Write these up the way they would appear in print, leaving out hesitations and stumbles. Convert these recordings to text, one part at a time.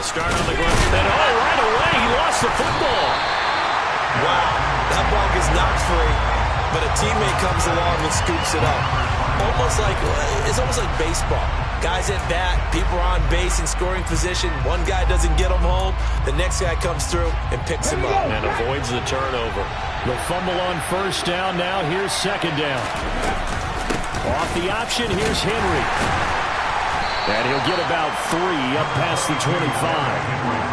start on the ground. And right away, he lost the football. Wow, that ball gets knocked free, but a teammate comes along and scoops it up. It's almost like baseball. Guys at bat, people are on base in scoring position. One guy doesn't get him home. The next guy comes through and picks him up. And avoids the turnover. The fumble on first down. Now here's second down. Off the option, here's Henry. And he'll get about 3 up past the 25.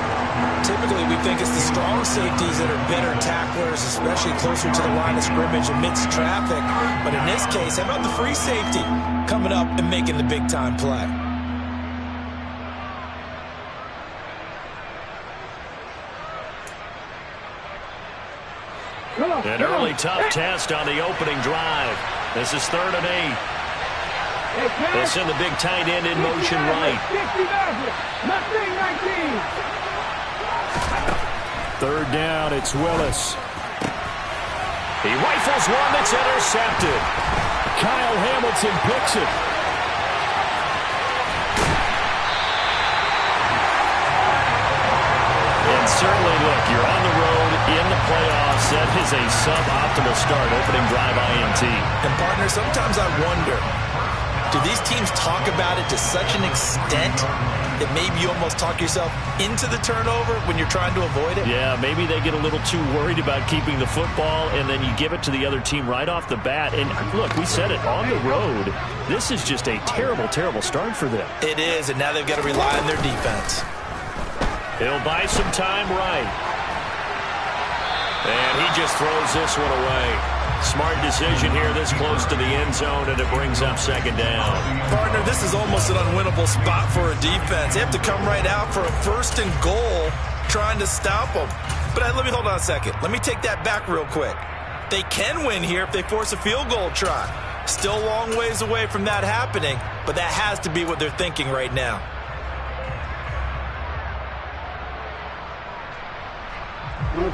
Typically, we think it's the strong safeties that are better tacklers, especially closer to the line of scrimmage amidst traffic. But in this case, how about the free safety coming up and making the big-time play? An early tough test on the opening drive. This is 3rd and 8. They'll send the big tight end in motion right. 3rd down, it's Willis. He rifles one that's intercepted. Kyle Hamilton picks it. And certainly, look, you're on the road in the playoffs. That is a suboptimal start, opening drive INT. And, partner, sometimes I wonder, do these teams talk about it to such an extent that maybe you almost talk yourself into the turnover when you're trying to avoid it? Yeah, maybe they get a little too worried about keeping the football, and then you give it to the other team right off the bat. And, look, we said it, on the road, this is just a terrible, terrible start for them. It is, and now they've got to rely on their defense. He'll buy some time right. And he just throws this one away. Smart decision here this close to the end zone, and it brings up second down. Partner, this is almost an unwinnable spot for a defense. They have to come right out for a 1st and goal trying to stop them. But let me hold on a second. Let me take that back real quick. They can win here if they force a field goal try. Still a long ways away from that happening, but that has to be what they're thinking right now.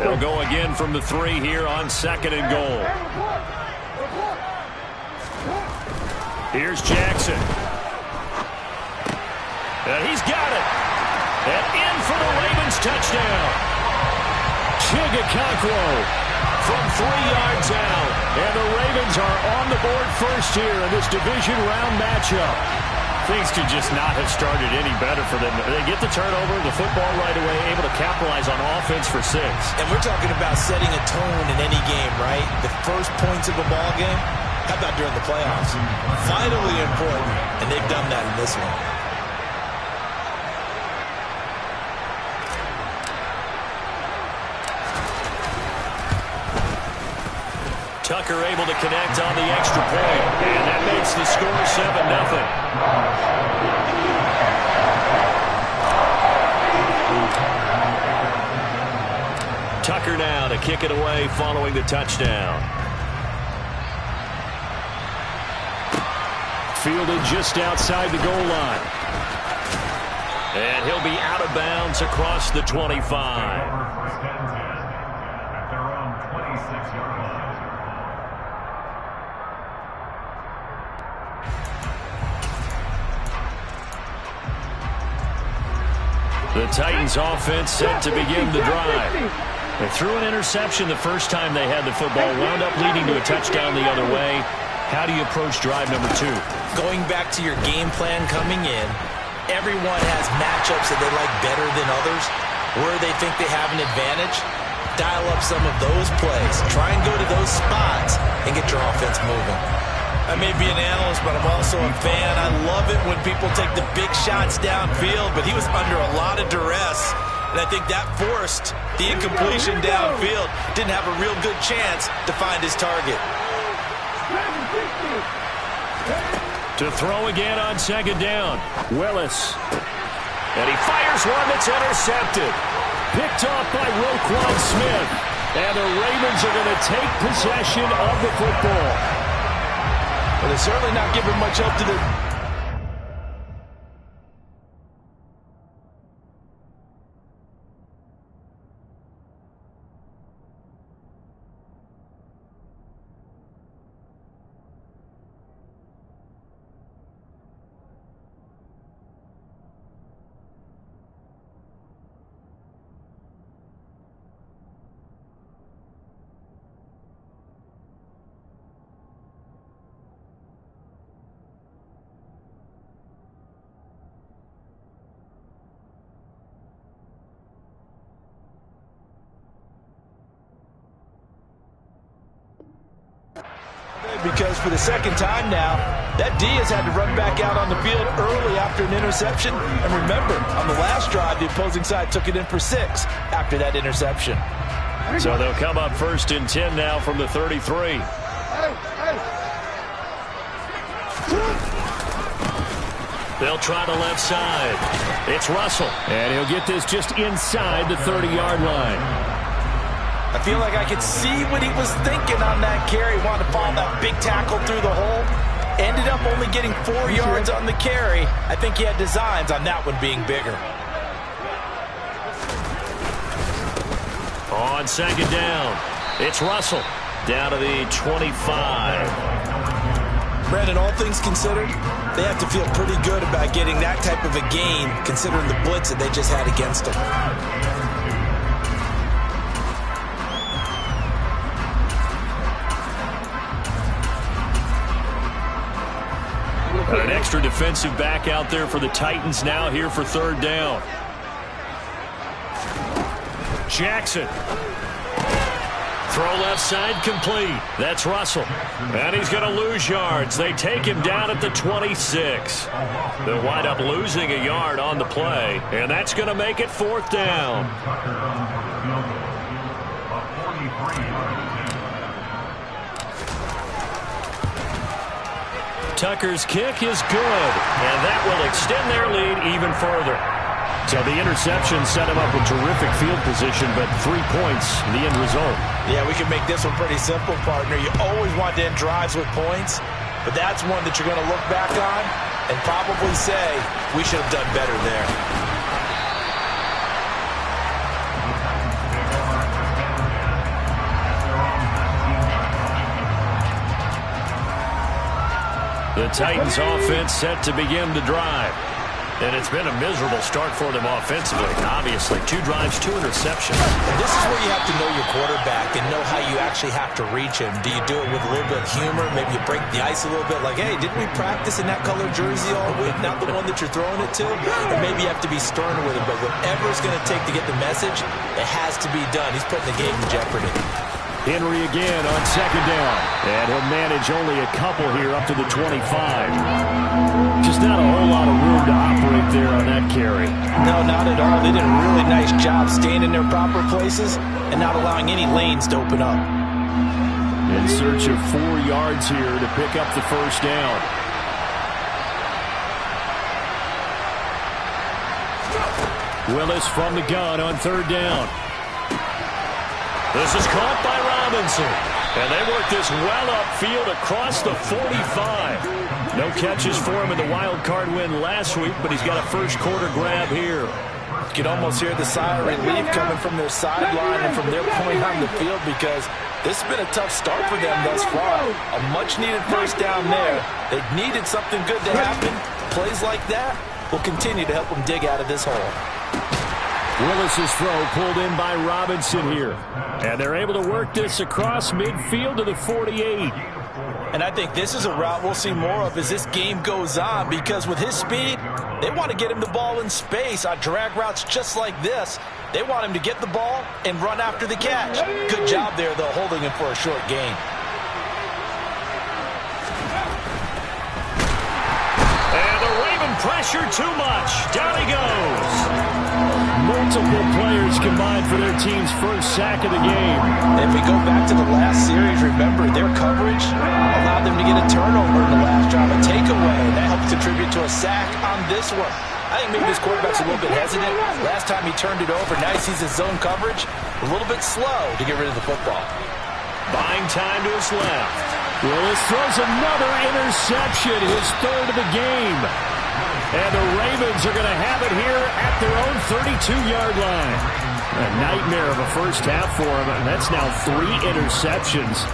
They'll go again from the 3 here on 2nd and goal. Here's Jackson. And he's got it. And in for the Ravens touchdown. Chigakonkwo from 3 yards out. And the Ravens are on the board first here in this division round matchup. Things could just not have started any better for them. They get the turnover, the football right away, able to capitalize on offense for 6. And we're talking about setting a tone in any game, right? The first points of a ball game, how about during the playoffs? Vitally important, and they've done that in this one. Tucker able to connect on the extra point, and that makes the score 7-0. Tucker now to kick it away following the touchdown. Fielded just outside the goal line. And he'll be out of bounds across the 25. The Titans offense set to begin the drive. They threw an interception the first time they had the football, wound up leading to a touchdown the other way. How do you approach drive number 2? Going back to your game plan coming in, everyone has matchups that they like better than others. Where they think they have an advantage, dial up some of those plays. Try and go to those spots and get your offense moving. I may be an analyst, but I'm also a fan. I love it when people take the big shots downfield, but he was under a lot of duress, and I think that forced the incompletion downfield. Didn't have a real good chance to find his target. To throw again on 2nd down, Willis. And he fires one that's intercepted. Picked off by Roquan Smith. And the Ravens are going to take possession of the football. Well, they're certainly not giving much up to the right, because for the second time now, that D has had to run back out on the field early after an interception. And remember, on the last drive, the opposing side took it in for 6 after that interception. So they'll come up 1st and 10 now from the 33. They'll try the left side. It's Russell. And he'll get this just inside the 30-yard line. I feel like I could see what he was thinking on that carry. Wanted to follow that big tackle through the hole. Ended up only getting 4 yards on the carry. I think he had designs on that one being bigger. On 2nd down, it's Russell. Down to the 25. Brandon, all things considered, they have to feel pretty good about getting that type of a gain, considering the blitz that they just had against them. An extra defensive back out there for the Titans now here for 3rd down. Jackson. Throw left side complete. That's Russell. And he's going to lose yards. They take him down at the 26. They'll wind up losing a yard on the play. And that's going to make it 4th down. Tucker's kick is good. And that will extend their lead even further. So the interception set him up with terrific field position, but 3 points, the end result. Yeah, we can make this one pretty simple, partner. You always want to end drives with points, but that's one that you're going to look back on and probably say, we should have done better there. The Titans offense set to begin the drive. And it's been a miserable start for them offensively. Obviously, 2 drives, 2 interceptions. This is where you have to know your quarterback and know how you actually have to reach him. Do you do it with a little bit of humor? Maybe you break the ice a little bit, like, hey, didn't we practice in that color jersey all week? Not the one that you're throwing it to? Or maybe you have to be stern with him. But whatever it's going to take to get the message, it has to be done. He's putting the game in jeopardy. Henry again on 2nd down. And he'll manage only a couple here up to the 25. Just not a whole lot of room to operate there on that carry. No, not at all. They did a really nice job staying in their proper places and not allowing any lanes to open up. In search of 4 yards here to pick up the 1st down. Willis from the gun on 3rd down. This is caught by Robinson. And they work this well upfield across the 45. No catches for him in the wild card win last week, but he's got a first quarter grab here. You can almost hear the sigh of relief coming from their sideline and from their point on the field, because this has been a tough start for them thus far. A much-needed 1st down there. They needed something good to happen. Plays like that will continue to help them dig out of this hole. Willis's throw pulled in by Robinson here. And they're able to work this across midfield to the 48. And I think this is a route we'll see more of as this game goes on, because with his speed, they want to get him the ball in space on drag routes just like this. They want him to get the ball and run after the catch. Good job there, though, holding him for a short gain. And the Raven pressure too much. Down he goes. Multiple players combined for their team's first sack of the game. If we go back to the last series, remember, their coverage allowed them to get a turnover in the last drive, a takeaway. That helped contribute to a sack on this one. I think maybe this quarterback's a little bit hesitant. Last time he turned it over, now he sees his zone coverage a little bit slow to get rid of the football. Buying time to his left. Willis throws another interception, his 3rd of the game. And the Ravens are going to have it here at their own 32-yard line. A nightmare of a first half for him, and that's now 3 interceptions.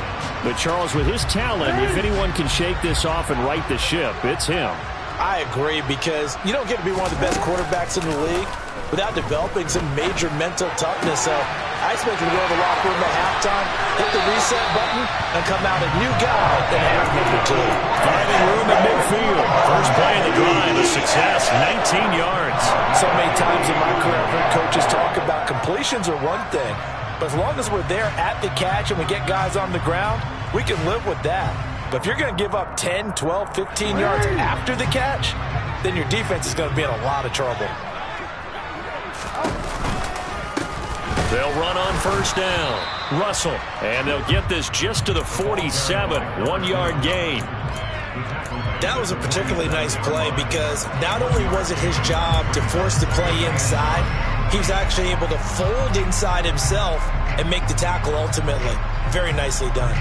But Charles, with his talent, if anyone can shake this off and right the ship, it's him. I agree, because you don't get to be one of the best quarterbacks in the league without developing some major mental toughness. So I expect him to go to the locker room at halftime, hit the reset button, and come out a new guy at half number 2. Finding room at midfield. First play of the drive, a success, 19 yards. So many times in my career, I've heard coaches talk about completions are one thing, but as long as we're there at the catch and we get guys on the ground, we can live with that. But if you're going to give up 10, 12, 15 yards after the catch, then your defense is going to be in a lot of trouble. They'll run on first down. Russell. And they'll get this just to the 47. 1-yard gain. That was a particularly nice play because not only was it his job to force the play inside, he was actually able to fold inside himself and make the tackle ultimately. Very nicely done.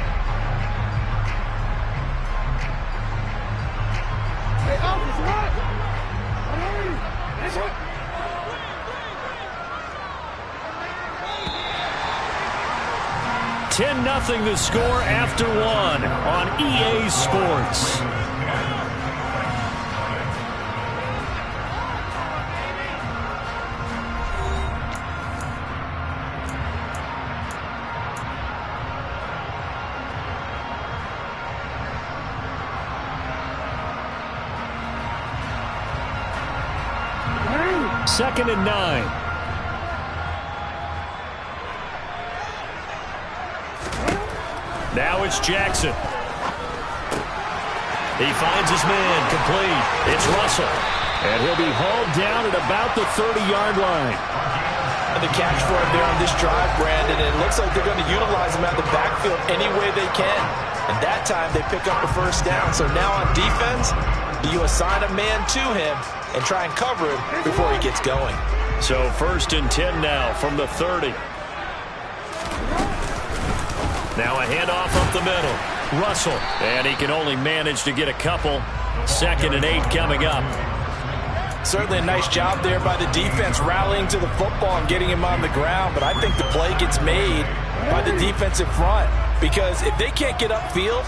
Nothing the score after one on EA Sports. Second and 9. Now it's Jackson. He finds his man complete. It's Russell. And he'll be hauled down at about the 30-yard line. And the catch for him there on this drive, Brandon, and it looks like they're going to utilize him out the backfield any way they can. And that time they pick up the first down. So now on defense, do you assign a man to him and try and cover him before he gets going? So 1st and 10 now from the 30. Now a handoff up the middle. Russell. And he can only manage to get a couple. 2nd and 8 coming up. Certainly a nice job there by the defense rallying to the football and getting him on the ground. But I think the play gets made by the defensive front. Because if they can't get upfield,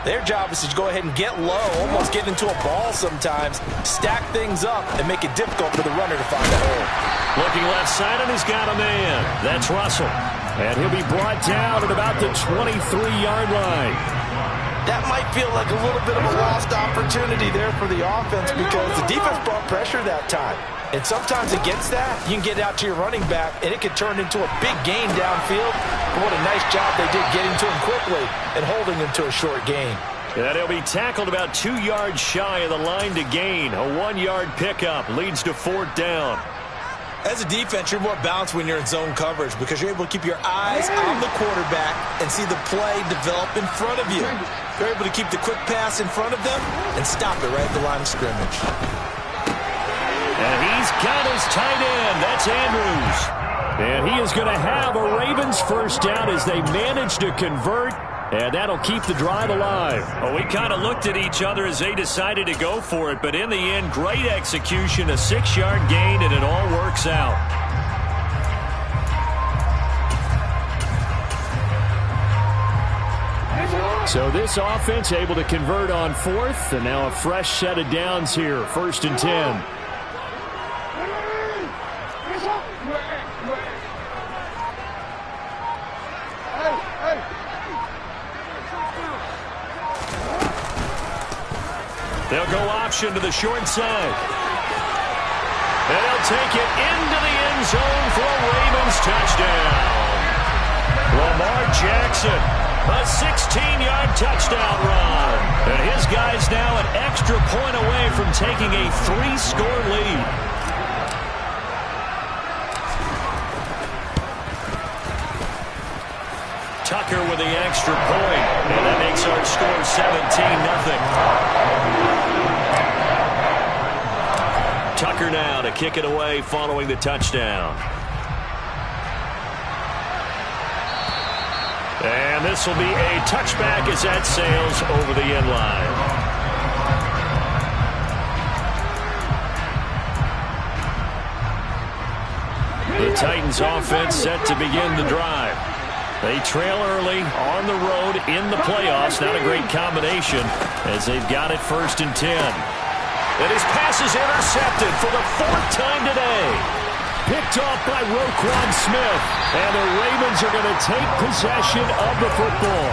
their job is to go ahead and get low, almost get into a ball sometimes, stack things up, and make it difficult for the runner to find a hole. Looking left side, and he's got a man. That's Russell. And he'll be brought down at about the 23-yard line. That might feel like a little bit of a lost opportunity there for the offense because the defense brought pressure that time. And sometimes against that, you can get out to your running back, and it could turn into a big gain downfield. But what a nice job they did getting to him quickly and holding him to a short gain. And he'll be tackled about 2 yards shy of the line to gain. A 1-yard pickup leads to 4th down. As a defense, you're more balanced when you're in zone coverage because you're able to keep your eyes on the quarterback and see the play develop in front of you. You're able to keep the quick pass in front of them and stop it right at the line of scrimmage. And he's got his tight end. That's Andrews. And he is going to have a Ravens first down as they manage to convert. And that'll keep the drive alive. Well, we kind of looked at each other as they decided to go for it. But in the end, great execution, a 6-yard gain, and it all works out. So this offense able to convert on 4th. And now a fresh set of downs here. 1st and 10. They'll go option to the short side. And they'll take it into the end zone for a Ravens touchdown. Lamar Jackson, a 16-yard touchdown run. And his guy's now an extra point away from taking a 3-score lead. Tucker with the extra point. And that makes our score 17-0. Tucker now to kick it away following the touchdown. And this will be a touchback as that sails over the end line. The Titans offense set to begin the drive. They trail early on the road in the playoffs. Not a great combination as they've got it 1st and 10. And his pass is intercepted for the 4th time today. Picked off by Roquan Smith. And the Ravens are going to take possession of the football.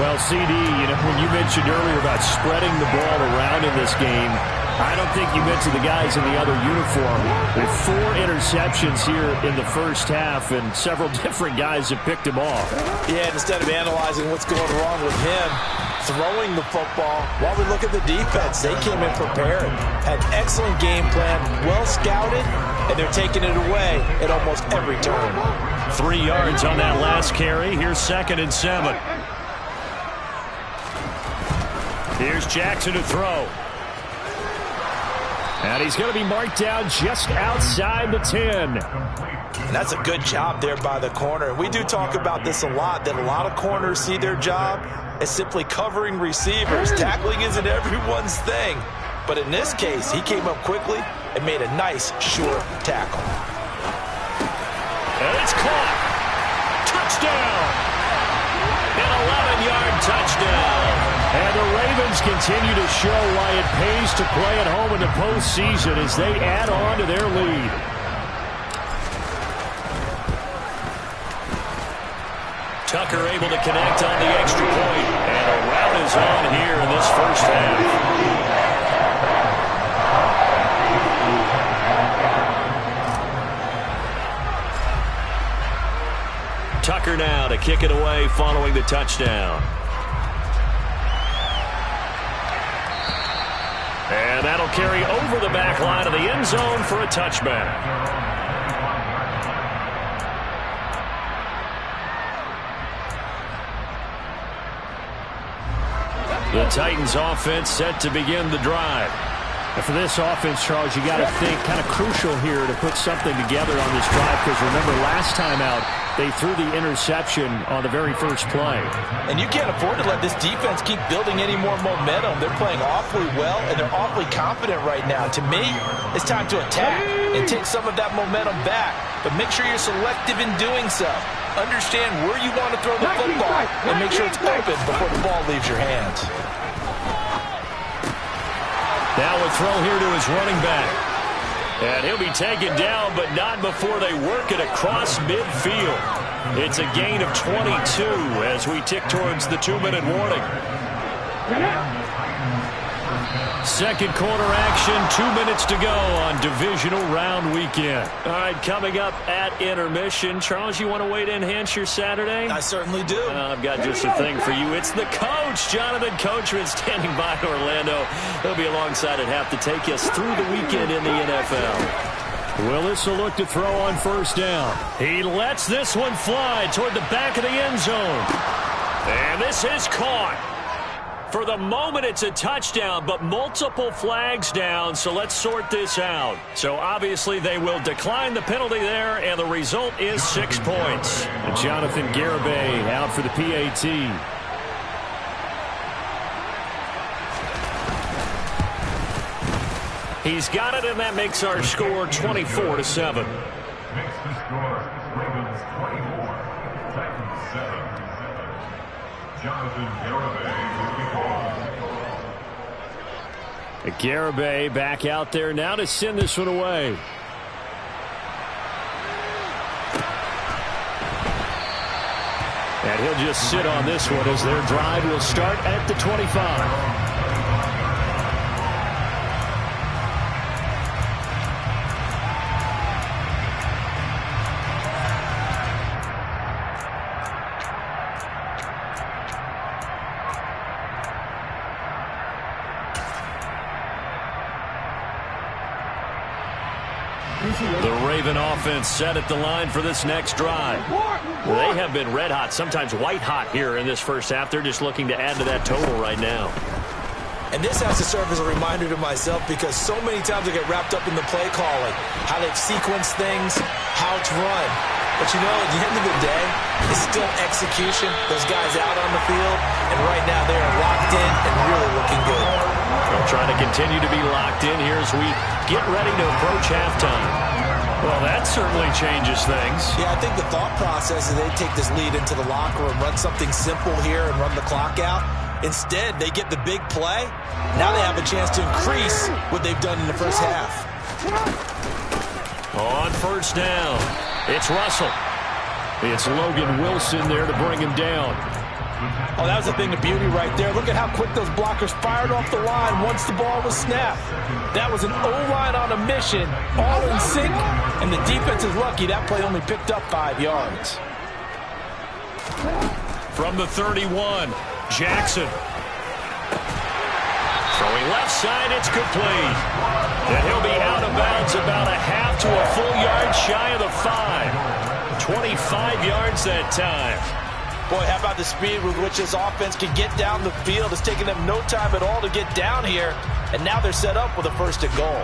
Well, CD, when you mentioned earlier about spreading the ball around in this game, I don't think you mentioned the guys in the other uniform. With 4 interceptions here in the first half, and several different guys have picked him off. Yeah, and instead of analyzing what's going wrong with him, throwing the football. While we look at the defense, they came in prepared, had excellent game plan, well scouted, and they're taking it away at almost every turn. 3 yards on that last carry. Here's 2nd and 7. Here's Jackson to throw. And he's going to be marked down just outside the 10. And that's a good job there by the corner. We do talk about this a lot, that a lot of corners see their job as simply covering receivers. Tackling isn't everyone's thing. But in this case, he came up quickly and made a nice, short tackle. And it's caught. Touchdown. An 11-yard touchdown. And the Ravens continue to show why it pays to play at home in the postseason as they add on to their lead. Tucker able to connect on the extra point. And a rout is on here in this first half. Tucker now to kick it away following the touchdown. And that'll carry over the back line of the end zone for a touchback. The Titans offense set to begin the drive. And for this offense, Charles, you got to think kind of crucial here to put something together on this drive, because remember last time out they threw the interception on the very first play. And you can't afford to let this defense keep building any more momentum. They're playing awfully well, and they're awfully confident right now. To me, it's time to attack and take some of that momentum back. But make sure you're selective in doing so. Understand where you want to throw the football and make sure it's open before the ball leaves your hands. Now a throw here to his running back. And he'll be taken down, but not before they work it across midfield. It's a gain of 22 as we tick towards the 2-minute warning. Second quarter action, 2 minutes to go on divisional round weekend. All right, coming up at intermission. Charles, you want to wait to enhance your Saturday? I certainly do. I've got just a thing for you. It's the coach, Jonathan Coachman, standing by in Orlando. He'll be alongside at half to take us through the weekend in the NFL. Willis will look to throw on first down. He lets this one fly toward the back of the end zone. And this is caught. For the moment, it's a touchdown, but multiple flags down, so let's sort this out. So obviously they will decline the penalty there, and the result is 6 points. And Jonathan Garibay out for the PAT. He's got it, and that makes our score 24-7. Makes the score Ravens 24, Titans 7. Jonathan Garibay. Garibay back out there now to send this one away. And he'll just sit on this one as their drive will start at the 25. The Raven offense set at the line for this next drive. They have been red hot, sometimes white hot here in this first half. They're just looking to add to that total right now. And this has to serve as a reminder to myself, because so many times I get wrapped up in the play calling, how they've sequenced things, how it's run. But you know, at the end of the day, it's still execution. Those guys out on the field, and right now they are locked in and really looking good. They'll try to continue to be locked in here as we get ready to approach halftime. Well, that certainly changes things. Yeah, I think the thought process is they take this lead into the locker room, run something simple here and run the clock out. Instead, they get the big play. Now they have a chance to increase what they've done in the first half. On first down, it's Russell. It's Logan Wilson there to bring him down. Oh, that was a thing of beauty right there. Look at how quick those blockers fired off the line once the ball was snapped. That was an O-line on a mission, all in sync, and the defense is lucky that play only picked up 5 yards. From the 31, Jackson. left side, it's complete. And he'll be out of bounds about a half to a full yard shy of the 5. 25 yards that time. Boy, how about the speed with which this offense can get down the field? It's taking them no time at all to get down here. And now they're set up with a 1st and goal.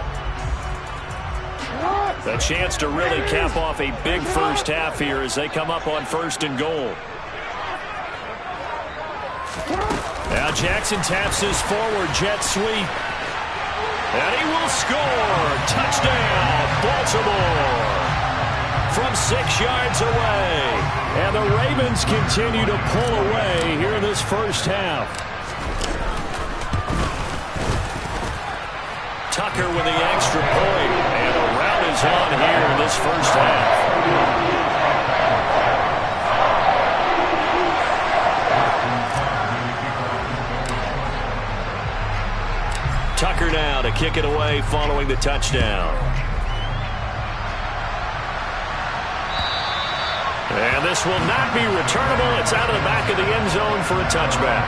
A chance to really cap off a big first half here as they come up on 1st and goal. Now Jackson taps his forward jet sweep. And he will score. Touchdown, Baltimore. From 6 yards away. And the Ravens continue to pull away here in this first half. Tucker with the extra point. And a rout is on here in this first half. Tucker now to kick it away following the touchdown. And this will not be returnable. It's out of the back of the end zone for a touchback.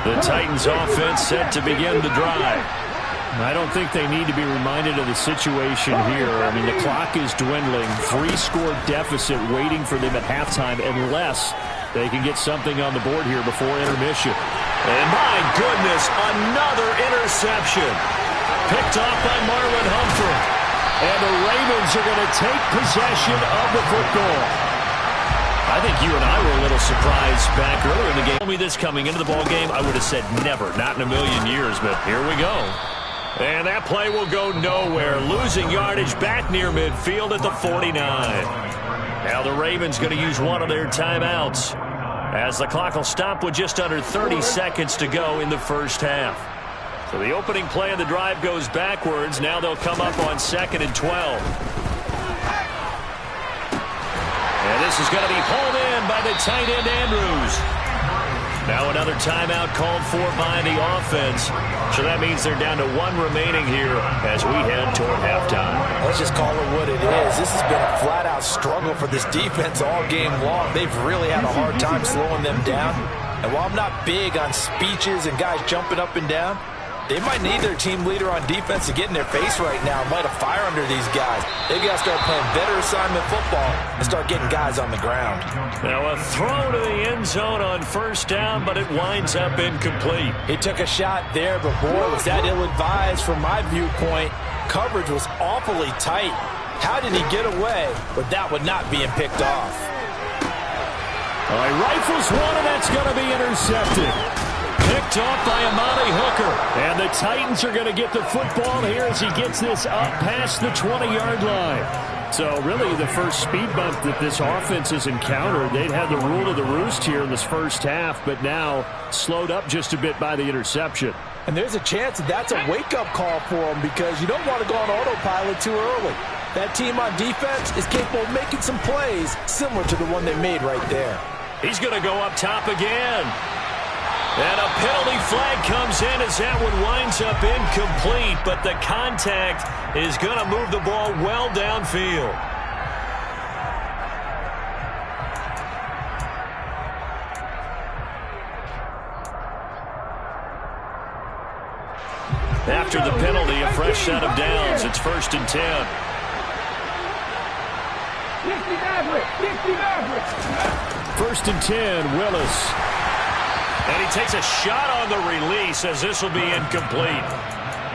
The Titans offense set to begin the drive. I don't think they need to be reminded of the situation here. I mean, the clock is dwindling. 3-score deficit waiting for them at halftime unless they can get something on the board here before intermission. And my goodness, another interception. Picked off by Marlon Humphrey. And the Ravens are going to take possession of the football. I think you and I were a little surprised back earlier in the game. Told me this coming into the ball game, I would have said never, not in a million years, but here we go. And that play will go nowhere, losing yardage back near midfield at the 49. Now the Ravens going to use one of their timeouts as the clock will stop with just under 30 seconds to go in the first half. So the opening play of the drive goes backwards. Now they'll come up on 2nd and 12. And this is going to be hauled in by the tight end, Andrews. Now another timeout called for by the offense. So that means they're down to 1 remaining here as we head toward halftime. Let's just call it what it is. This has been a flat-out struggle for this defense all game long. They've really had a hard time slowing them down. And while I'm not big on speeches and guys jumping up and down, they might need their team leader on defense to get in their face right now and light a fire under these guys. They've got to start playing better assignment football and start getting guys on the ground. Now a throw to the end zone on 1st down, but it winds up incomplete. He took a shot there, but boy, was that ill-advised from my viewpoint. Coverage was awfully tight. How did he get away with that one not being picked off? All right, rifles one, and that's going to be intercepted. Picked off by Amani Hooker. And the Titans are going to get the football here as he gets this up past the 20-yard line. So really the first speed bump that this offense has encountered. They'd had the rule of the roost here in this first half, but now slowed up just a bit by the interception. And there's a chance that that's a wake-up call for them because you don't want to go on autopilot too early. That team on defense is capable of making some plays similar to the one they made right there. He's going to go up top again. And a penalty flag comes in as that one winds up incomplete, but the contact is going to move the ball well downfield. After the penalty, a fresh set of downs. It's 1st and 10. 1st and 10, Willis. And he takes a shot on the release as this will be incomplete.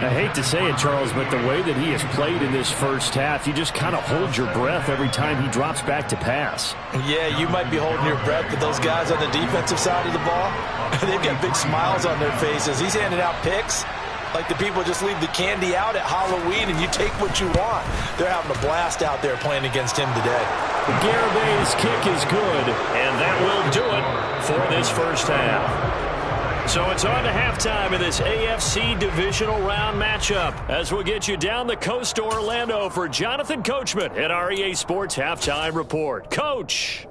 I hate to say it, Charles, but the way that he has played in this first half, you just kind of hold your breath every time he drops back to pass. Yeah, you might be holding your breath, but those guys on the defensive side of the ball, they've got big smiles on their faces. He's handing out picks like the people just leave the candy out at Halloween and you take what you want. They're having a blast out there playing against him today. Garabay's kick is good, and that will do it for this first half. So it's on to halftime of this AFC divisional round matchup as we'll get you down the coast to Orlando for Jonathan Coachman at REA Sports Halftime Report. Coach!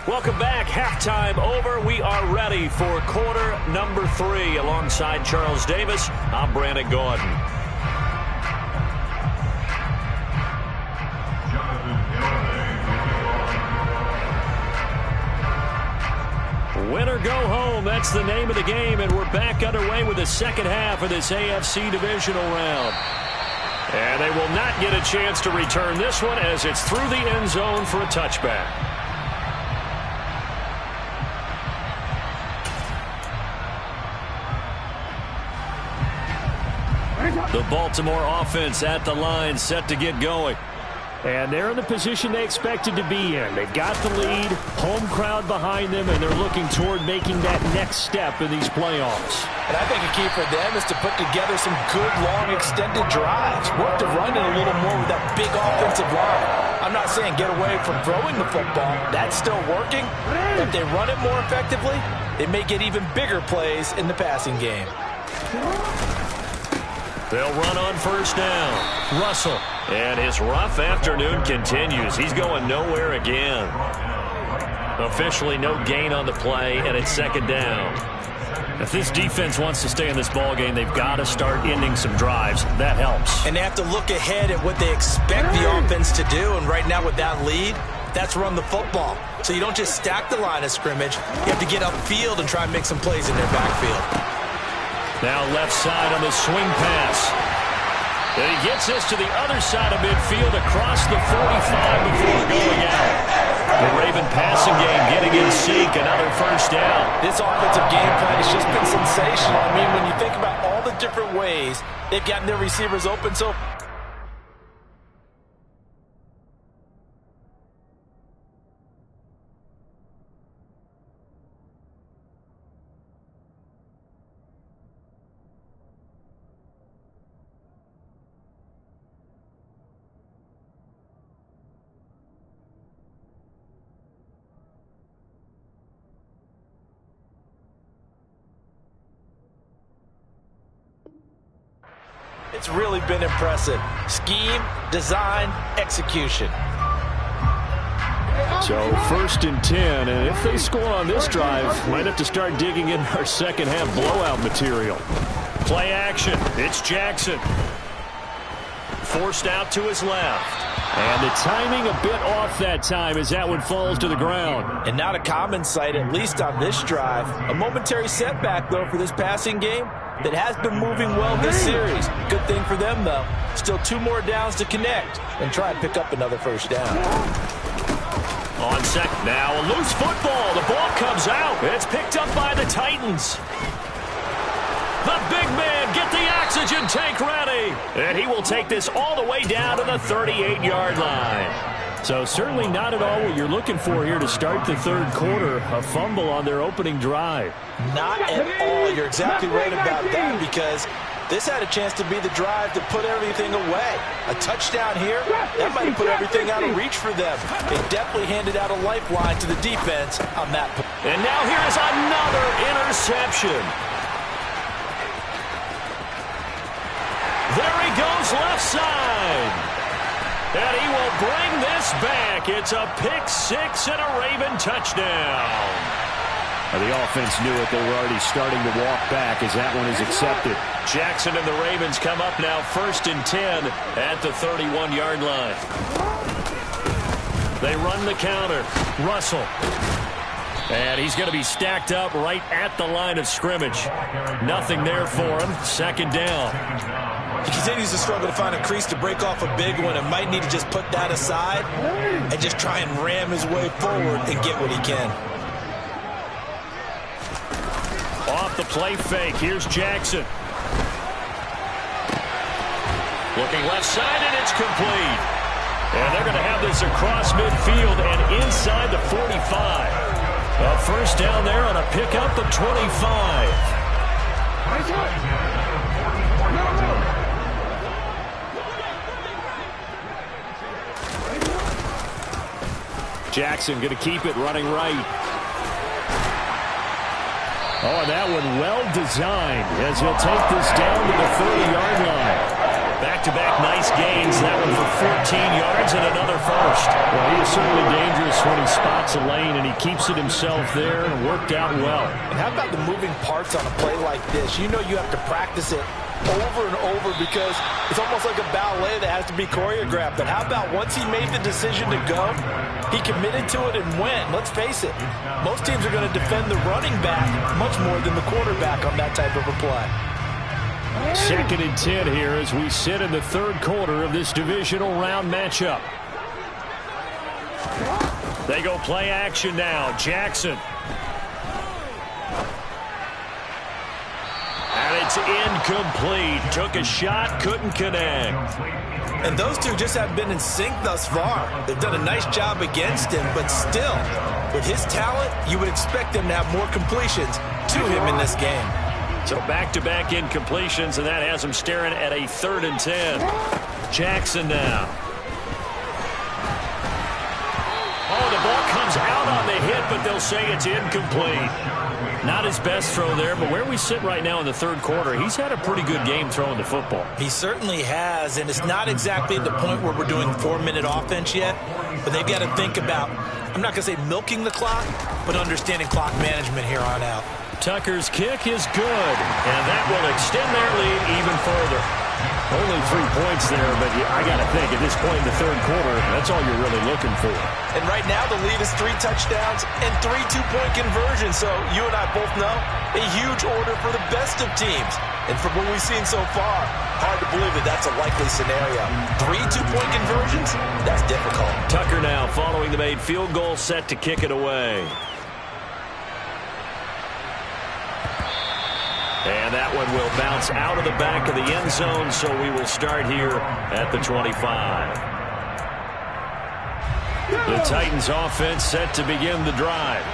Welcome back. Halftime over. We are ready for quarter number 3. Alongside Charles Davis, I'm Brandon Gordon. Win or go home, that's the name of the game, and we're back underway with the second half of this AFC divisional round. And they will not get a chance to return this one as it's through the end zone for a touchback. The Baltimore offense at the line, set to get going. And they're in the position they expected to be in. They've got the lead, home crowd behind them, and they're looking toward making that next step in these playoffs. And I think a key for them is to put together some good, long, extended drives. Work to run it a little more with that big offensive line. I'm not saying get away from throwing the football. That's still working. If they run it more effectively, they may get even bigger plays in the passing game. They'll run on first down. Russell. And his rough afternoon continues. He's going nowhere again. Officially no gain on the play, and it's second down. If this defense wants to stay in this ballgame, they've got to start ending some drives. That helps. And they have to look ahead at what they expect the offense to do. And right now with that lead, that's run the football. So you don't just stack the line of scrimmage. You have to get upfield and try and make some plays in their backfield. Now left side on the swing pass. And he gets this to the other side of midfield across the 45 before going out. The Raven passing game getting in sync, another first down. This offensive game plan has just been sensational. I mean, when you think about all the different ways they've gotten their receivers open so it's really been impressive. Scheme, design, execution. So first and 10, and if they score on this drive, might have to start digging in our second half blowout material. Play action. It's Jackson. Forced out to his left. And the timing a bit off that time as that one falls to the ground. And not a common sight, at least on this drive. A momentary setback, though, for this passing game that has been moving well this series. Good thing for them, though. Still 2 more downs to connect and try and pick up another first down. On second. Now a loose football. The ball comes out. It's picked up by the Titans. The big man, get the oxygen tank ready. And he will take this all the way down to the 38-yard line. So certainly not at all what you're looking for here to start the third quarter. A fumble on their opening drive. Not at all. You're exactly right about that, because this had a chance to be the drive to put everything away. A touchdown here, that might have put everything out of reach for them. They definitely handed out a lifeline to the defense on that point. And now here's another interception. There he goes left side. And he will bring this back. It's a pick-6 and a Raven touchdown. The offense knew it. They were already starting to walk back as that one is accepted. Jackson and the Ravens come up now first and 10 at the 31-yard line. They run the counter. Russell. And he's going to be stacked up right at the line of scrimmage. Nothing there for him. Second down. He continues to struggle to find a crease to break off a big one and might need to just put that aside and just try and ram his way forward and get what he can. Off the play fake. Here's Jackson. Looking left side, and it's complete. And they're going to have this across midfield and inside the 45. A first down there on a pickup of 25. Jackson going to keep it running right. Oh, and that one well designed as he'll take this down to the 30-yard line. Back-to-back nice gains. That one for 14 yards and another first. Well, he is certainly dangerous when he spots a lane, and he keeps it himself there, and it worked out well. And how about the moving parts on a play like this? You know you have to practice it over and over because it's almost like a ballet that has to be choreographed. But how about once he made the decision to go, he committed to it and went. Let's face it, most teams are going to defend the running back much more than the quarterback on that type of a play. 2nd and 10 here as we sit in the 3rd quarter of this divisional round matchup. They go play action now. Jackson. And it's incomplete. Took a shot, couldn't connect. And those two just haven't been in sync thus far. They've done a nice job against him, but still, with his talent, you would expect them to have more completions to him in this game. So back-to-back incompletions, and that has him staring at a 3rd and 10. Jackson now. Oh, the ball comes out on the hit, but they'll say it's incomplete. Not his best throw there, but where we sit right now in the 3rd quarter, he's had a pretty good game throwing the football. He certainly has, and it's not exactly at the point where we're doing 4-minute offense yet, but they've got to think about, I'm not going to say milking the clock, but understanding clock management here on out. Tucker's kick is good, and that will extend their lead even further. Only 3 points there, but I got to think at this point in the 3rd quarter, that's all you're really looking for. And right now the lead is 3 touchdowns and 3 two-point conversions. So you and I both know a huge order for the best of teams. And from what we've seen so far, hard to believe that that's a likely scenario. 3 two-point conversions? That's difficult. Tucker now following the made field goal, set to kick it away. And that one will bounce out of the back of the end zone, so we will start here at the 25. The Titans offense set to begin the drive.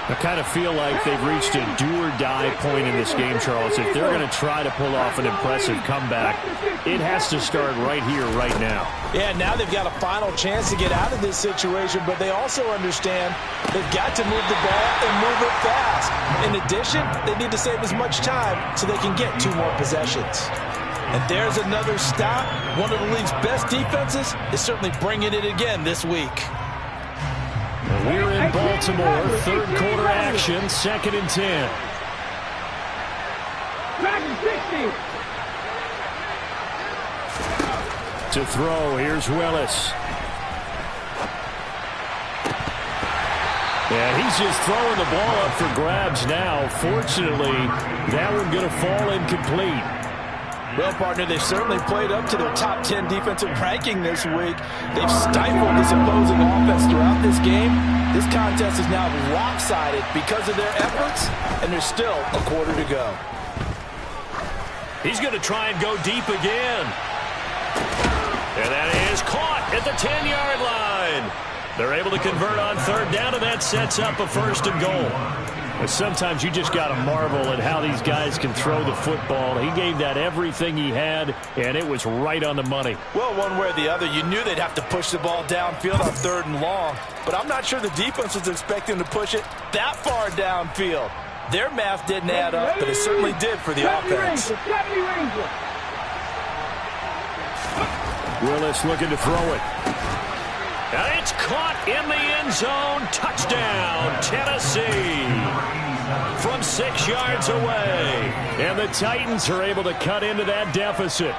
I kind of feel like they've reached a do-or-die point in this game, Charles. If they're going to try to pull off an impressive comeback, it has to start right here, right now. Yeah, now they've got a final chance to get out of this situation, but they also understand they've got to move the ball and move it fast. In addition, they need to save as much time so they can get 2 more possessions. And there's another stop. One of the league's best defenses is certainly bringing it again this week. We're in Baltimore, 3rd quarter action, 2nd and 10. To throw, here's Willis. And he's just throwing the ball up for grabs now. Fortunately, that one going to fall incomplete. Well, partner, they've certainly played up to their top 10 defensive ranking this week. They've stifled this opposing offense throughout this game. This contest is now lopsided because of their efforts, and there's still a quarter to go. He's going to try and go deep again. And that is caught at the 10-yard line. They're able to convert on 3rd down, and that sets up a 1st and goal. Sometimes you just got to marvel at how these guys can throw the football. He gave that everything he had, and it was right on the money. Well, one way or the other, you knew they'd have to push the ball downfield on 3rd and long, but I'm not sure the defense was expecting to push it that far downfield. Their math didn't add up, but it certainly did for the offense. Willis looking to throw it. And it's caught in the end zone. Touchdown, Tennessee. From 6 yards away. And the Titans are able to cut into that deficit.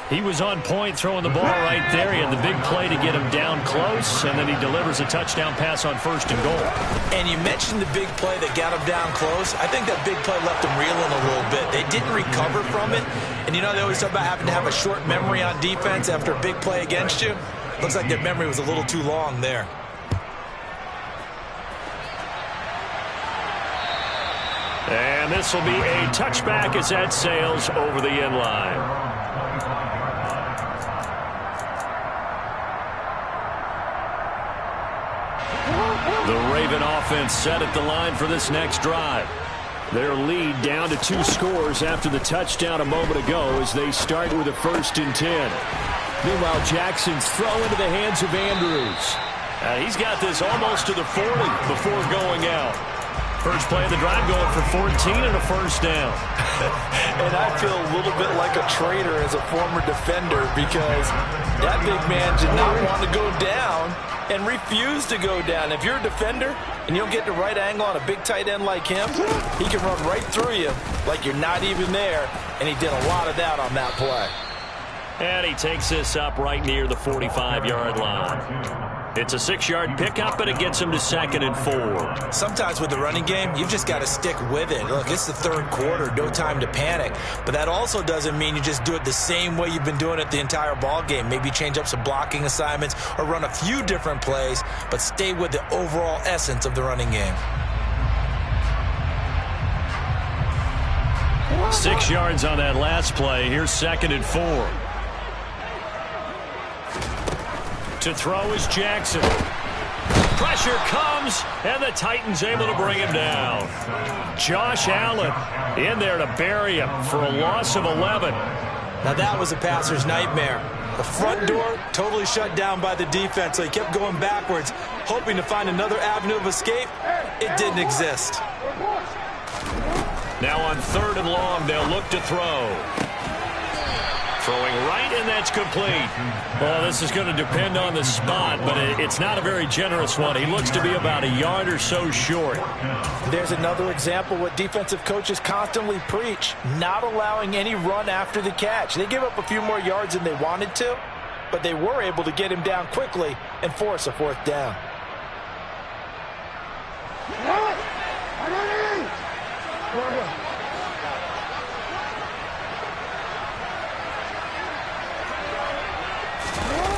He was on point throwing the ball right there. He had the big play to get him down close, and then he delivers a touchdown pass on 1st and goal. And you mentioned the big play that got him down close. I think that big play left him reeling a little bit. They didn't recover from it. And you know they always talk about having to have a short memory on defense after a big play against you. Looks like their memory was a little too long there. And this will be a touchback as that sails over the end line. The Raven offense set at the line for this next drive. Their lead down to 2 scores after the touchdown a moment ago as they start with a 1st and 10. Meanwhile, Jackson's throw into the hands of Andrews. He's got this almost to the 40 before going out. First play of the drive going for 14 and a first down. And I feel a little bit like a traitor as a former defender because that big man did not want to go down and refused to go down. If you're a defender and you don't get the right angle on a big tight end like him, he can run right through you like you're not even there, and he did a lot of that on that play. And he takes this up right near the 45-yard line. It's a 6-yard pickup, and it gets him to 2nd and 4. Sometimes with the running game, you've just got to stick with it. Look, it's the third quarter, no time to panic. But that also doesn't mean you just do it the same way you've been doing it the entire ball game. Maybe change up some blocking assignments or run a few different plays, but stay with the overall essence of the running game. 6 yards on that last play. Here's 2nd and 4. To throw is Jackson. Pressure comes, and the Titans able to bring him down. Josh Allen in there to bury him for a loss of 11. Now that was a passer's nightmare. The front door totally shut down by the defense, so he kept going backwards, hoping to find another avenue of escape. It didn't exist. Now on 3rd and long, they'll look to throw. Throwing right, and that's complete. Well, this is going to depend on the spot, but it's not a very generous one. He looks to be about a yard or so short. There's another example what defensive coaches constantly preach, not allowing any run after the catch. They give up a few more yards than they wanted to, but they were able to get him down quickly and force a 4th down.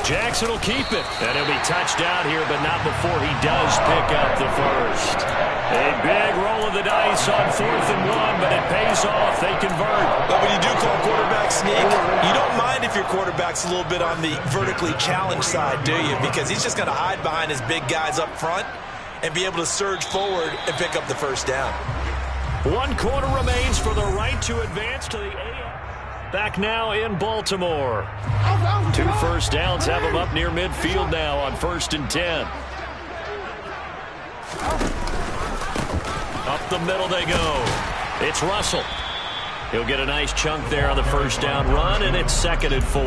Jackson will keep it, and he'll be touched out here, but not before he does pick up the first. A big roll of the dice on 4th and 1, but it pays off. They convert. But when you do call quarterback sneak, you don't mind if your quarterback's a little bit on the vertically challenged side, do you? Because he's just going to hide behind his big guys up front and be able to surge forward and pick up the first down. 1 quarter remains for the right to advance to the AFC. Back now in Baltimore. 2 first downs have him up near midfield now on 1st and 10. Up the middle they go. It's Russell. He'll get a nice chunk there on the first down run, and it's 2nd and 4.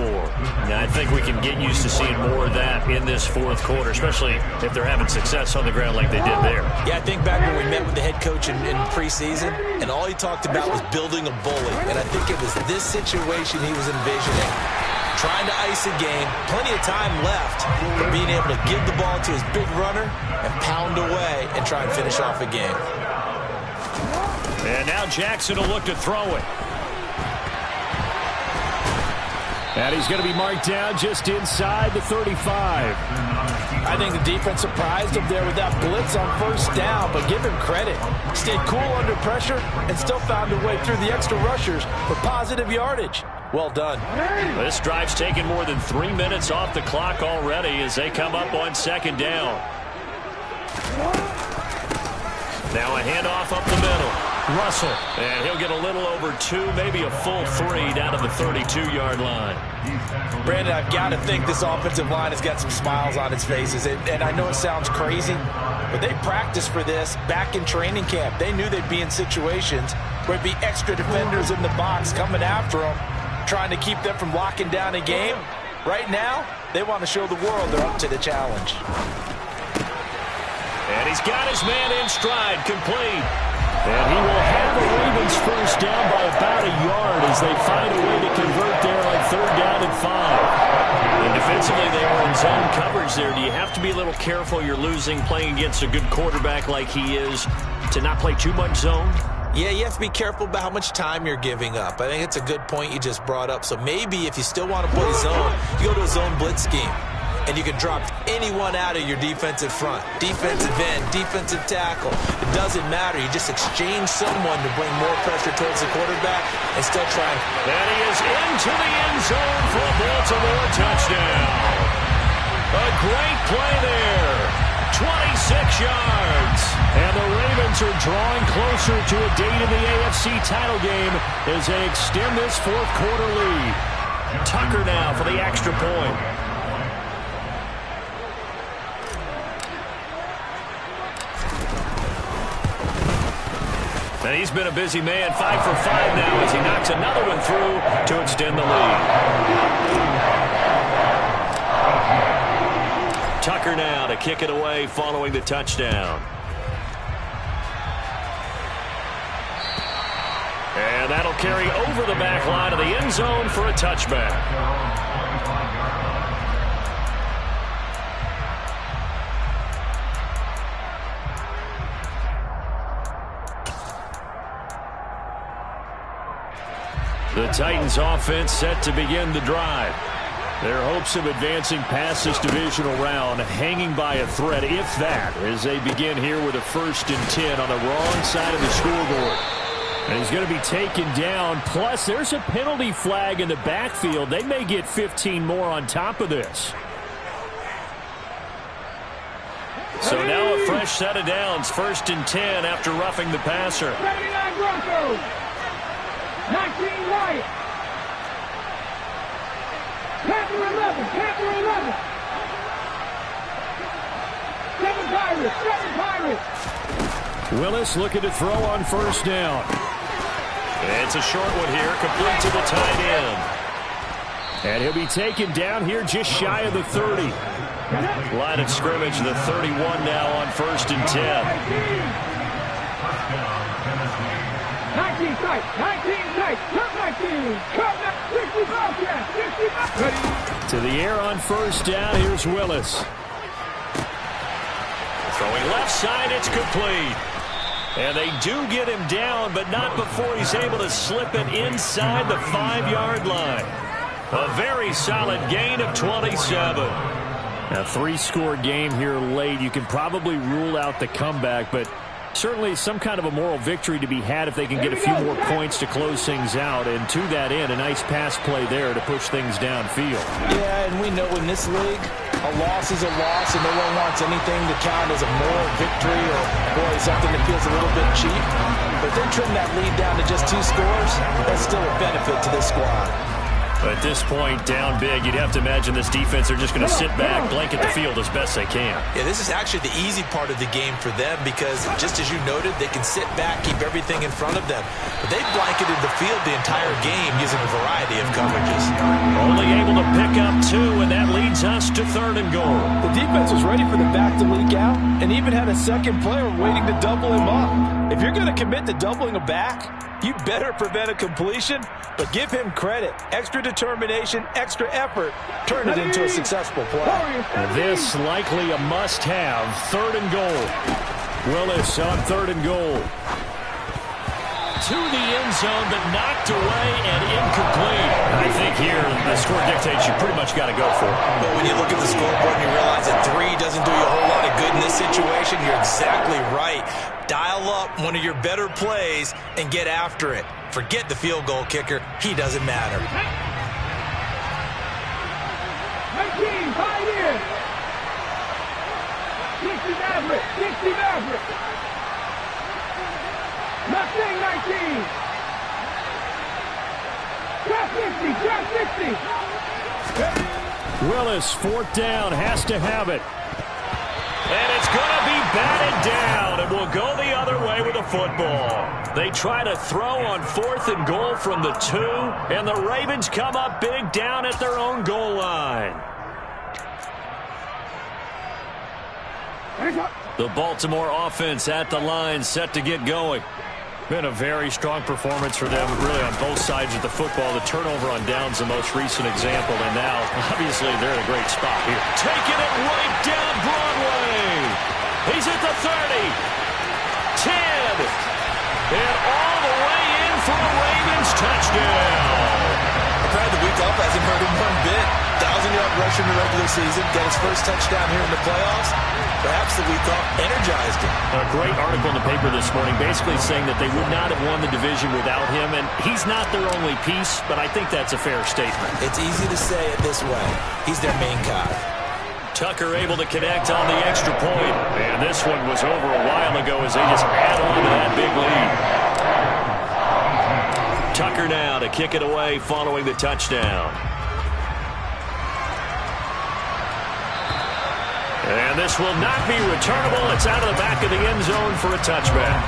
Now, I think we can get used to seeing more of that in this 4th quarter, especially if they're having success on the ground like they did there. Yeah, I think back when we met with the head coach in preseason, and all he talked about was building a bully. And I think it was this situation he was envisioning. Trying to ice a game, plenty of time left, but being able to give the ball to his big runner and pound away and try and finish off a game. And now Jackson will look to throw it. And he's going to be marked down just inside the 35. I think the defense surprised him there with that blitz on 1st down, but give him credit. Stayed cool under pressure and still found a way through the extra rushers for positive yardage. Well done. This drive's taken more than 3 minutes off the clock already as they come up on 2nd down. Now a handoff up the middle. Russell, and he'll get a little over 2, maybe a full 3 down to the 32-yard line. Brandon, I've got to think this offensive line has got some smiles on its faces. And I know it sounds crazy, but they practiced for this back in training camp. They knew they'd be in situations where it'd be extra defenders in the box coming after them, trying to keep them from locking down a game. Right now, they want to show the world they're up to the challenge. And he's got his man in stride, complete. And he will have the Ravens first down by about a yard as they find a way to convert there on 3rd down and 5. And defensively, they were in zone coverage there. Do you have to be a little careful? You're losing, playing against a good quarterback like he is, to not play too much zone? Yeah, you have to be careful about how much time you're giving up. I think it's a good point you just brought up. So maybe if you still want to play zone, you go to a zone blitz scheme. And you can drop anyone out of your defensive front. Defensive end, defensive tackle. It doesn't matter. You just exchange someone to bring more pressure towards the quarterback and still try. And he is into the end zone for a Baltimore touchdown. A great play there. 26 yards. And the Ravens are drawing closer to a date in the AFC title game as they extend this 4th quarter lead. Tucker now for the extra point. And he's been a busy man, 5 for 5 now as he knocks another one through to extend the lead. Tucker now to kick it away following the touchdown. And that'll carry over the back line of the end zone for a touchback. The Titans offense set to begin the drive. Their hopes of advancing past this divisional round hanging by a thread, if that, as they begin here with a 1st and 10 on the wrong side of the scoreboard. And he's going to be taken down. Plus, there's a penalty flag in the backfield. They may get 15 more on top of this. So now a fresh set of downs. 1st and 10 after roughing the passer. 79 Broncos. 19 Lions. Panther 11. Panther 11. 7 Pirates. 7 Pirates. Willis looking to throw on 1st down. It's a short one here, complete to the tight end. And he'll be taken down here just shy of the 30. Line of scrimmage, the 31 now on 1st and 10. 19 tight. 19 tight. Cut 19. Cut 60 Bobcats. 60 To the air on 1st down. Here's Willis. Throwing left side, it's complete. And they do get him down, but not before he's able to slip it inside the 5-yard line. A very solid gain of 27. A 3-score game here late. You can probably rule out the comeback, but certainly some kind of a moral victory to be had if they can get a few more points to close things out. And to that end, a nice pass play there to push things downfield. Yeah, and we know in this league, a loss is a loss, and no one wants anything to count as a moral victory or, boy, something that feels a little bit cheap. But if they trim that lead down to just 2 scores, that's still a benefit to this squad. At this point, down big, you'd have to imagine this defense are just going to sit back, blanket the field as best they can. Yeah, this is actually the easy part of the game for them because, just as you noted, they can sit back, keep everything in front of them. But they've blanketed the field the entire game using a variety of coverages. Only able to pick up 2, and that leads us to 3rd and goal. The defense was ready for the back to leak out and even had a second player waiting to double him up. If you're going to commit to doubling a back, you better prevent a completion, but give him credit. Extra determination, extra effort, turn it into a successful play. This likely a must-have. 3rd and goal. Willis on 3rd and goal. To the end zone, but knocked away and incomplete. I think here the score dictates you pretty much got to go for it. But when you look at the scoreboard and you realize that 3 doesn't do you a whole lot of good in this situation, you're exactly right. Dial up one of your better plays and get after it. Forget the field goal kicker. He doesn't matter. 19, 5 in. 60 Maverick. 60 Maverick. Mustang 19. Drop 60. Drop 60. Willis, 4th down, has to have it. And it's going to be batted down, and will go the other way with the football. They try to throw on 4th and goal from the 2, and the Ravens come up big down at their own goal line. The Baltimore offense at the line, set to get going. Been a very strong performance for them, really, on both sides of the football. The turnover on downs, the most recent example, and now, obviously, they're in a great spot here. Taking it right down Broadway. He's at the 30, 10, and all the way in for a Ravens touchdown. The week off hasn't hurt him one bit. 1,000-yard rush in the regular season, got his first touchdown here in the playoffs. Perhaps the week off energized him. A great article in the paper this morning basically saying that they would not have won the division without him, and he's not their only piece, but I think that's a fair statement. It's easy to say it this way. He's their main guy. Tucker able to connect on the extra point, and this one was over a while ago as they just add on to that big lead. Tucker now to kick it away following the touchdown. And this will not be returnable. It's out of the back of the end zone for a touchback.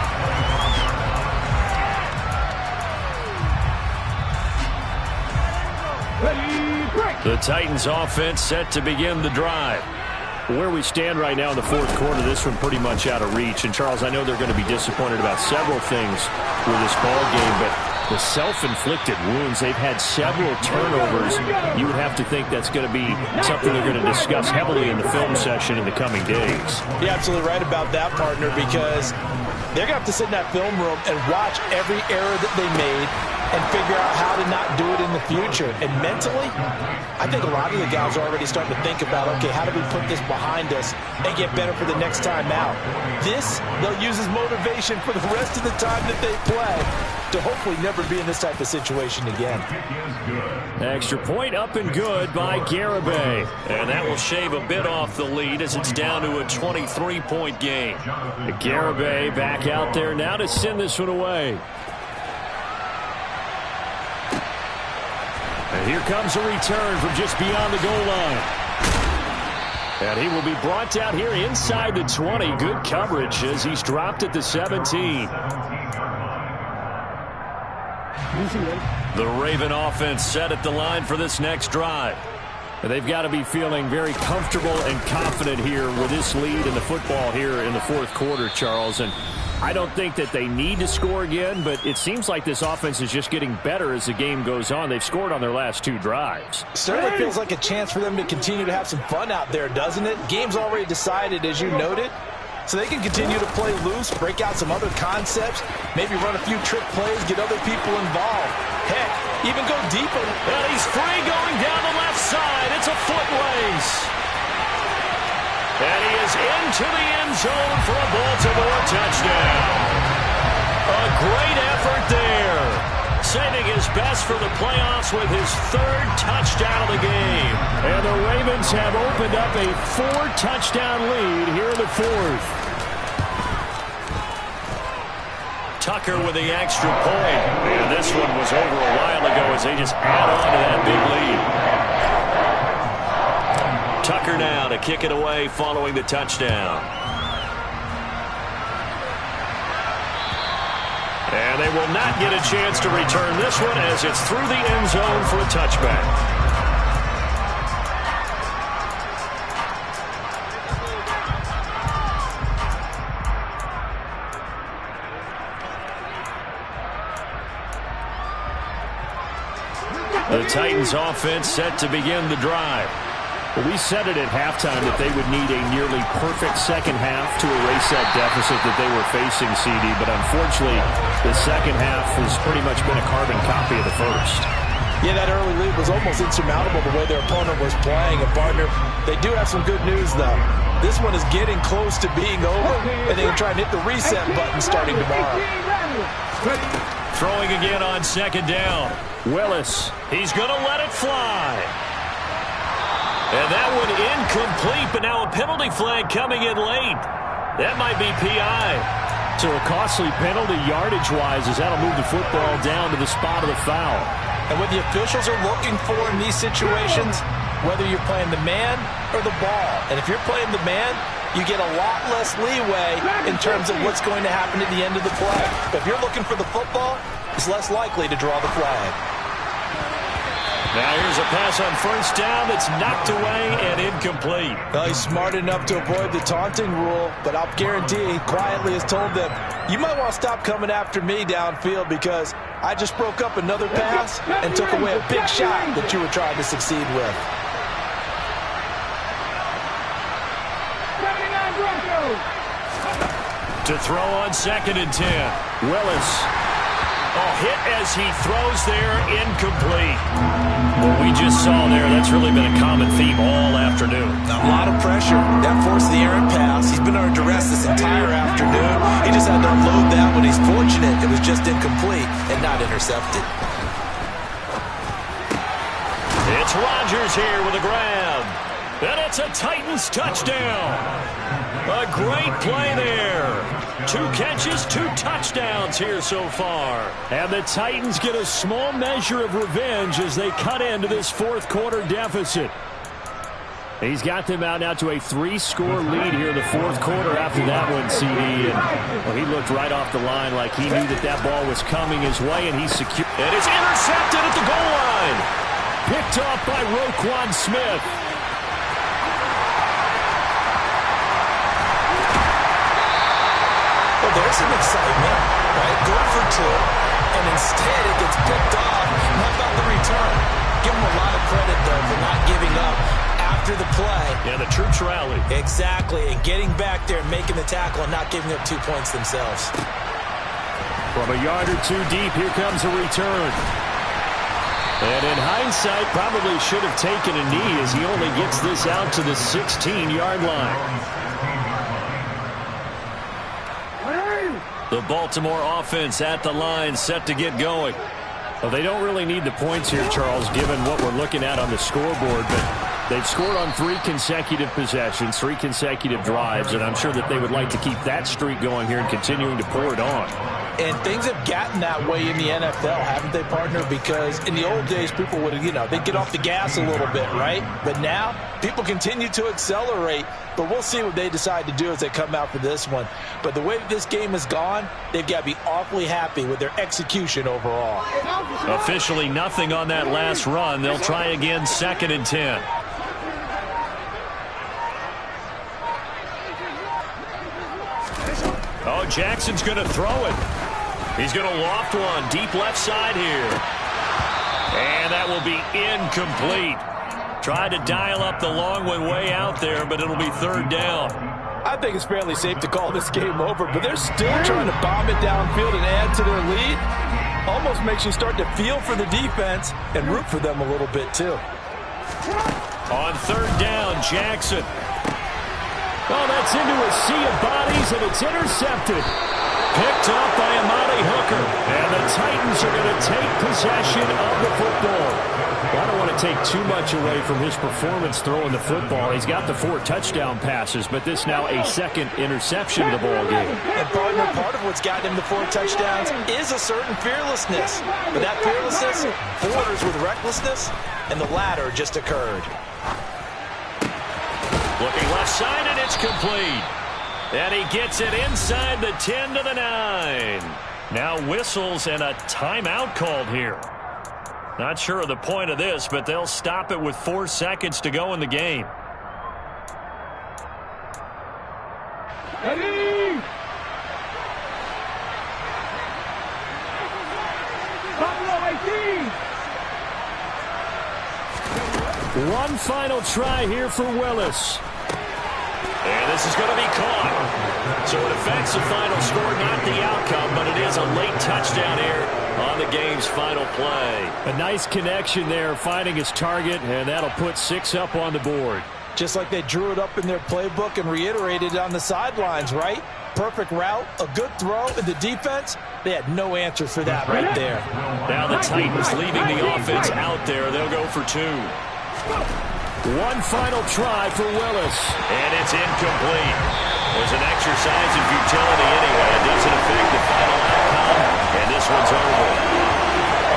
Ready, break. The Titans offense set to begin the drive. Where we stand right now in the fourth quarter, this one pretty much out of reach. And, Charles, I know they're going to be disappointed about several things with this ball game, but the self-inflicted wounds, they've had several turnovers. You would have to think that's going to be something they're going to discuss heavily in the film session in the coming days. You're absolutely right about that, partner, because they're going to have to sit in that film room and watch every error that they made and figure out how to not do it in the future. And mentally, I think a lot of the guys are already starting to think about, okay, how do we put this behind us and get better for the next time out? This, they'll use as motivation for the rest of the time that they play to hopefully never be in this type of situation again. Extra point up and good by Garibay. And that will shave a bit off the lead as it's down to a 23-point game. Garibay back out there now to send this one away. And here comes a return from just beyond the goal line. And he will be brought down here inside the 20. Good coverage as he's dropped at the 17. The Raven offense set at the line for this next drive. They've got to be feeling very comfortable and confident here with this lead in the football here in the fourth quarter, Charles. And I don't think that they need to score again, but it seems like this offense is just getting better as the game goes on. They've scored on their last two drives. Certainly feels like a chance for them to continue to have some fun out there, doesn't it? Game's already decided, as you noted. So they can continue to play loose, break out some other concepts, maybe run a few trick plays, get other people involved. Heck, even go deeper. And he's free going down the left side. It's a foot race. And he is into the end zone for a Baltimore touchdown. A great effort there. Saving his best for the playoffs with his third touchdown of the game. And the Ravens have opened up a 4-touchdown lead here in the fourth. Tucker with the extra point. And this one was over a while ago as they just add on to that big lead. Tucker now to kick it away following the touchdown. And they will not get a chance to return this one as it's through the end zone for a touchback. The Titans offense set to begin the drive. Well, we said it at halftime that they would need a nearly perfect second half to erase that deficit that they were facing, CD. But unfortunately, the second half has pretty much been a carbon copy of the first. Yeah, that early lead was almost insurmountable the way their opponent was playing. And, partner, they do have some good news, though. This one is getting close to being over, and they can try and hit the reset button starting tomorrow. Throwing again on second down. Willis. He's going to let it fly. And that one incomplete, but now a penalty flag coming in late. That might be PI. So a costly penalty yardage-wise as that'll move the football down to the spot of the foul. And what the officials are looking for in these situations, whether you're playing the man or the ball. And if you're playing the man, you get a lot less leeway in terms of what's going to happen at the end of the play. But if you're looking for the football, it's less likely to draw the flag. Now here's a pass on first down that's knocked away and incomplete. Well, he's smart enough to avoid the taunting rule, but I'll guarantee he quietly has told them, you might want to stop coming after me downfield because I just broke up another pass and took away a big shot that you were trying to succeed with. 79 Broncos. To throw on 2nd and 10. Willis. Hit as he throws there, incomplete. What we just saw there, that's really been a common theme all afternoon. A lot of pressure. That forced the errant pass. He's been under duress this entire afternoon. He just had to unload that when he's fortunate. It was just incomplete and not intercepted. It's Rodgers here with a grab. And it's a Titans touchdown. A great play there. 2 catches, 2 touchdowns here so far. And the Titans get a small measure of revenge as they cut into this fourth quarter deficit. He's got them out now to a 3-score lead here in the fourth quarter after that one, CD. And he looked right off the line like he knew that that ball was coming his way, and he's secure. And it's intercepted at the goal line. picked off by Roquan Smith. Well, there's some excitement, right? Going for two, and instead it gets picked off. How about the return? Give him a lot of credit, though, for not giving up after the play. Yeah, the troops rallied. Exactly, and getting back there and making the tackle and not giving up 2 points themselves. From a yard or two deep, here comes a return. And in hindsight, probably should have taken a knee as he only gets this out to the 16-yard line. The Baltimore offense at the line, set to get going. Well, they don't really need the points here, Charles, given what we're looking at on the scoreboard, but they've scored on 3 consecutive possessions, 3 consecutive drives, and I'm sure that they would like to keep that streak going here and continuing to pour it on. And things have gotten that way in the NFL, haven't they, partner? Because in the old days, people would, they'd get off the gas a little bit, right? But now, people continue to accelerate. But we'll see what they decide to do as they come out for this one. But the way that this game has gone, they've got to be awfully happy with their execution overall. Officially nothing on that last run. They'll try again, 2nd and 10. Oh, Jackson's going to throw it. He's going to loft one deep left side here. And that will be incomplete. Tried to dial up the long one way out there, but it'll be 3rd down. I think it's fairly safe to call this game over, but they're still trying to bomb it downfield and add to their lead. Almost makes you start to feel for the defense and root for them a little bit, too. On 3rd down, Jackson. Oh, that's into a sea of bodies, and it's intercepted. Picked up by Amani Hooker. And the Titans are going to take possession of the football. Well, I don't want to take too much away from his performance throwing the football. He's got the 4 touchdown passes, but this now a 2nd interception of the ball game. And part of what's gotten him the 4 touchdowns is a certain fearlessness. But that fearlessness borders with recklessness, and the latter just occurred. Looking left side, and it's complete. And he gets it inside the 10 to the 9. Now whistles and a timeout called here. Not sure of the point of this, but they'll stop it with 4 seconds to go in the game. Ready? One final try here for Willis. And this is going to be caught. So it affects the final score, not the outcome, but it is a late touchdown here on the game's final play. A nice connection there, finding his target, and that'll put 6 up on the board. Just like they drew it up in their playbook and reiterated it on the sidelines, right? Perfect route, a good throw, and the defense, they had no answer for that right there. Now the Titans leaving the offense out there. They'll go for 2. One final try for Willis. And it's incomplete. It was an exercise in futility anyway. It doesn't affect the final outcome. And this one's over.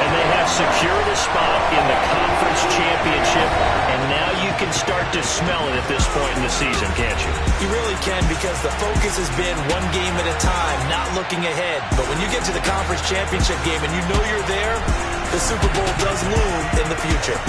And they have secured a spot in the conference championship. And now you can start to smell it at this point in the season, can't you? You really can, because the focus has been one game at a time, not looking ahead. But when you get to the conference championship game and you know you're there, the Super Bowl does loom in the future.